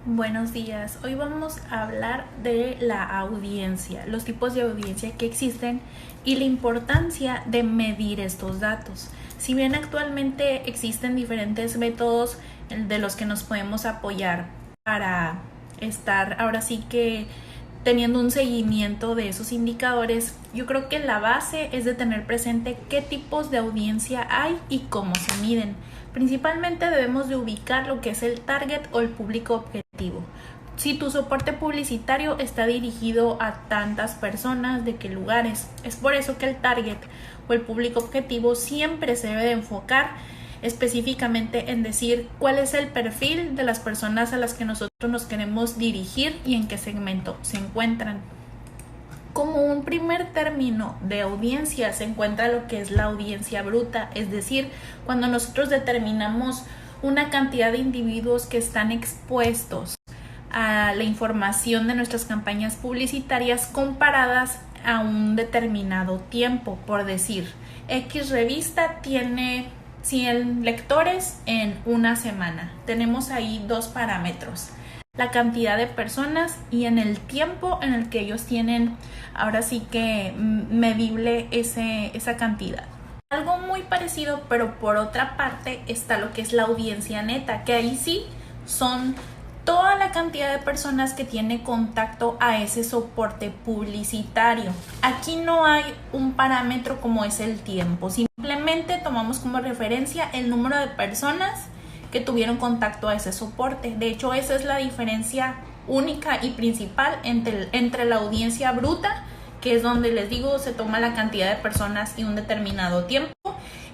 Buenos días, hoy vamos a hablar de la audiencia, los tipos de audiencia que existen y la importancia de medir estos datos. Si bien actualmente existen diferentes métodos de los que nos podemos apoyar para estar ahora sí que teniendo un seguimiento de esos indicadores, yo creo que la base es de tener presente qué tipos de audiencia hay y cómo se miden. Principalmente debemos de ubicar lo que es el target o el público objetivo. Si tu soporte publicitario está dirigido a tantas personas, ¿de qué lugares? Es por eso que el target o el público objetivo siempre se debe de enfocar específicamente en decir cuál es el perfil de las personas a las que nosotros nos queremos dirigir y en qué segmento se encuentran. Como un primer término de audiencia se encuentra lo que es la audiencia bruta, es decir, cuando nosotros determinamos una cantidad de individuos que están expuestos a la información de nuestras campañas publicitarias comparadas a un determinado tiempo. Por decir, X revista tiene 100 lectores en una semana. Tenemos ahí dos parámetros: la cantidad de personas y en el tiempo en el que ellos tienen ahora sí que medible esa cantidad. Algo muy parecido, pero por otra parte está lo que es la audiencia neta, que ahí sí son toda la cantidad de personas que tiene contacto a ese soporte publicitario. Aquí no hay un parámetro como es el tiempo, simplemente tomamos como referencia el número de personas que tuvieron contacto a ese soporte. De hecho, esa es la diferencia única y principal entre la audiencia bruta, que es donde les digo se toma la cantidad de personas y un determinado tiempo,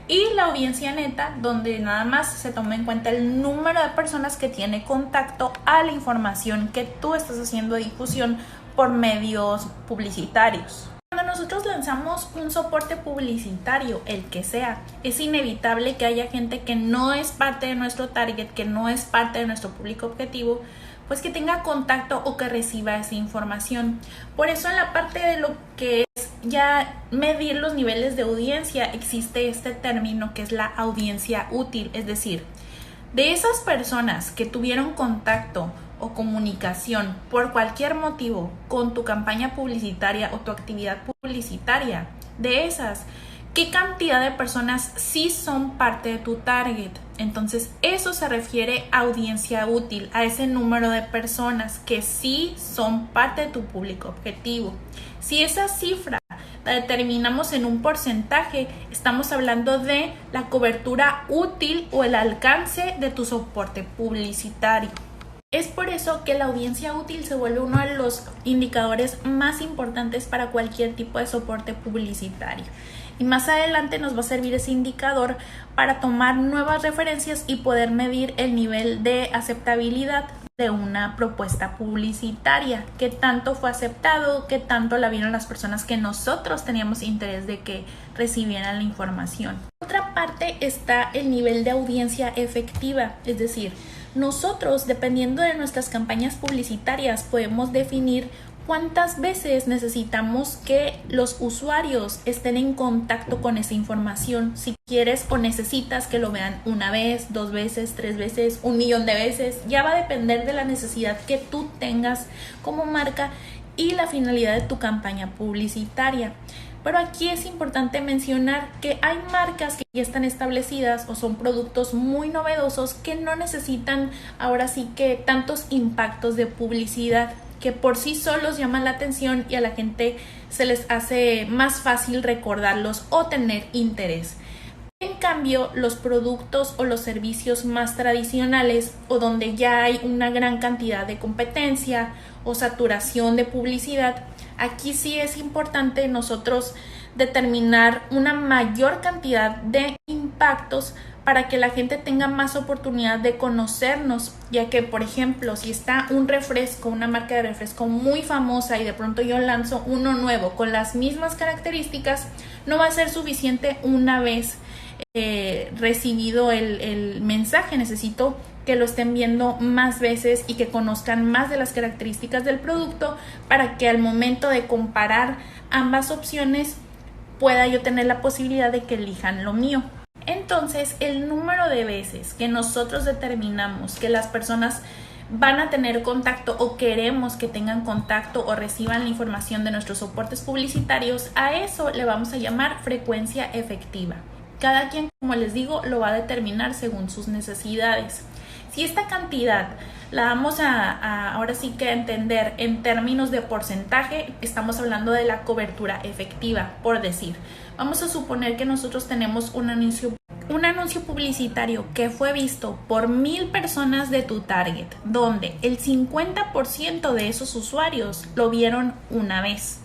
y la audiencia neta, donde nada más se toma en cuenta el número de personas que tiene contacto a la información que tú estás haciendo difusión por medios publicitarios. Cuando nosotros lanzamos un soporte publicitario, el que sea, es inevitable que haya gente que no es parte de nuestro target, que no es parte de nuestro público objetivo, pues que tenga contacto o que reciba esa información. Por eso en la parte de lo que es ya medir los niveles de audiencia existe este término que es la audiencia útil, es decir, de esas personas que tuvieron contacto o comunicación por cualquier motivo con tu campaña publicitaria o tu actividad publicitaria, de esas, ¿qué cantidad de personas sí son parte de tu target? Entonces eso se refiere a audiencia útil, a ese número de personas que sí son parte de tu público objetivo. Si esa cifra la determinamos en un porcentaje, estamos hablando de la cobertura útil o el alcance de tu soporte publicitario. Es por eso que la audiencia útil se vuelve uno de los indicadores más importantes para cualquier tipo de soporte publicitario. Y más adelante nos va a servir ese indicador para tomar nuevas referencias y poder medir el nivel de aceptabilidad de una propuesta publicitaria, qué tanto fue aceptado, qué tanto la vieron las personas que nosotros teníamos interés de que recibieran la información. Por otra parte está el nivel de audiencia efectiva, es decir, nosotros, dependiendo de nuestras campañas publicitarias, podemos definir cuántas veces necesitamos que los usuarios estén en contacto con esa información. Si quieres o necesitas que lo vean una vez, 2 veces, 3 veces, 1.000.000 de veces, ya va a depender de la necesidad que tú tengas como marca y la finalidad de tu campaña publicitaria. Pero aquí es importante mencionar que hay marcas que ya están establecidas o son productos muy novedosos que no necesitan ahora sí que tantos impactos de publicidad, que por sí solos llaman la atención y a la gente se les hace más fácil recordarlos o tener interés. En cambio, los productos o los servicios más tradicionales o donde ya hay una gran cantidad de competencia o saturación de publicidad, aquí sí es importante nosotros determinar una mayor cantidad de impactos para que la gente tenga más oportunidad de conocernos, ya que, por ejemplo, si está un refresco, una marca de refresco muy famosa y de pronto yo lanzo uno nuevo con las mismas características, no va a ser suficiente una vez recibido el mensaje. Necesito que lo estén viendo más veces y que conozcan más de las características del producto para que al momento de comparar ambas opciones pueda yo tener la posibilidad de que elijan lo mío. Entonces, el número de veces que nosotros determinamos que las personas van a tener contacto o queremos que tengan contacto o reciban la información de nuestros soportes publicitarios, a eso le vamos a llamar frecuencia efectiva. Cada quien, como les digo, lo va a determinar según sus necesidades. Si esta cantidad la vamos ahora sí que entender en términos de porcentaje, estamos hablando de la cobertura efectiva, por decir. Vamos a suponer que nosotros tenemos un anuncio publicitario que fue visto por 1000 personas de tu target, donde el 50% de esos usuarios lo vieron una vez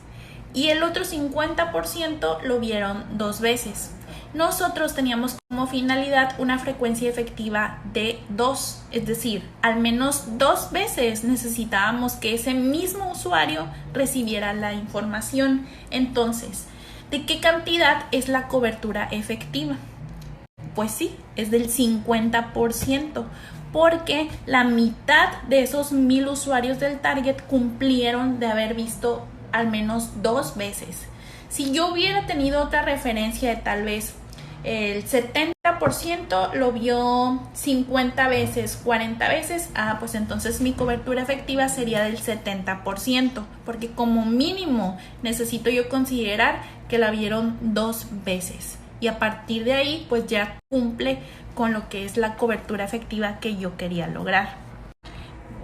y el otro 50% lo vieron 2 veces. Nosotros teníamos como finalidad una frecuencia efectiva de 2, es decir, al menos 2 veces necesitábamos que ese mismo usuario recibiera la información. Entonces, ¿de qué cantidad es la cobertura efectiva? Pues sí, es del 50%, porque la mitad de esos 1000 usuarios del target cumplieron de haber visto al menos 2 veces. Si yo hubiera tenido otra referencia de tal vez el 70% lo vio 50 veces, 40 veces, pues entonces mi cobertura efectiva sería del 70%, porque como mínimo necesito yo considerar que la vieron 2 veces. Y a partir de ahí, pues ya cumple con lo que es la cobertura efectiva que yo quería lograr.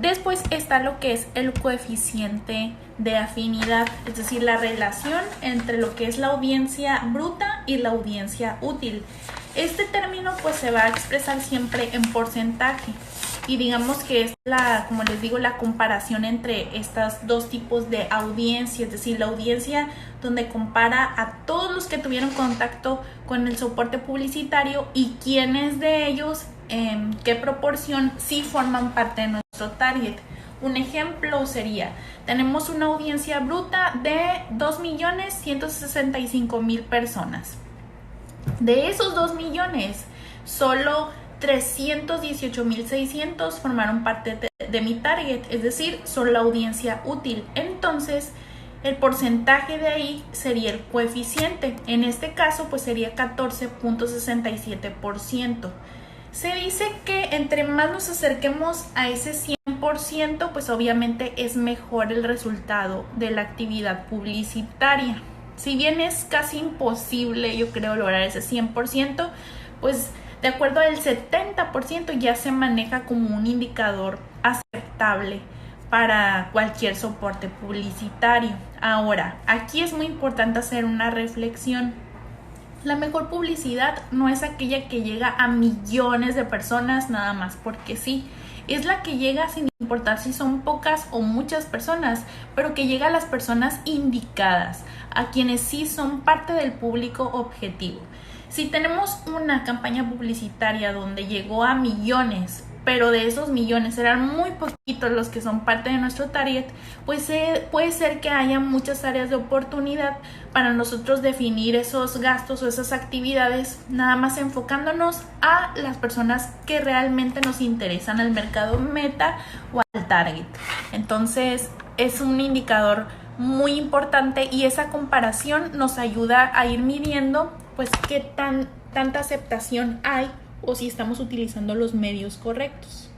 Después está lo que es el coeficiente de afinidad, es decir, la relación entre lo que es la audiencia bruta y la audiencia útil. Este término pues se va a expresar siempre en porcentaje y digamos que es como les digo, la comparación entre estos dos tipos de audiencia, es decir, la audiencia donde compara a todos los que tuvieron contacto con el soporte publicitario y quiénes de ellos, qué proporción sí forman parte de nuestro target. Un ejemplo sería, tenemos una audiencia bruta de 2.165.000 personas. De esos 2 millones, solo 318.600 formaron parte de mi target, es decir, son la audiencia útil. Entonces, el porcentaje de ahí sería el coeficiente. En este caso, pues sería 14.67%. Se dice que entre más nos acerquemos a ese 100%, pues obviamente es mejor el resultado de la actividad publicitaria. Si bien es casi imposible, yo creo, lograr ese 100%, pues de acuerdo al 70% ya se maneja como un indicador aceptable para cualquier soporte publicitario. Ahora, aquí es muy importante hacer una reflexión. La mejor publicidad no es aquella que llega a millones de personas nada más porque sí. Es la que llega sin importar si son pocas o muchas personas, pero que llega a las personas indicadas, a quienes sí son parte del público objetivo. Si tenemos una campaña publicitaria donde llegó a millones, pero de esos millones eran muy poquitos los que son parte de nuestro target, pues puede ser que haya muchas áreas de oportunidad para nosotros definir esos gastos o esas actividades, nada más enfocándonos a las personas que realmente nos interesan, al mercado meta o al target. Entonces es un indicador muy importante y esa comparación nos ayuda a ir midiendo pues qué tanta aceptación hay o si estamos utilizando los medios correctos.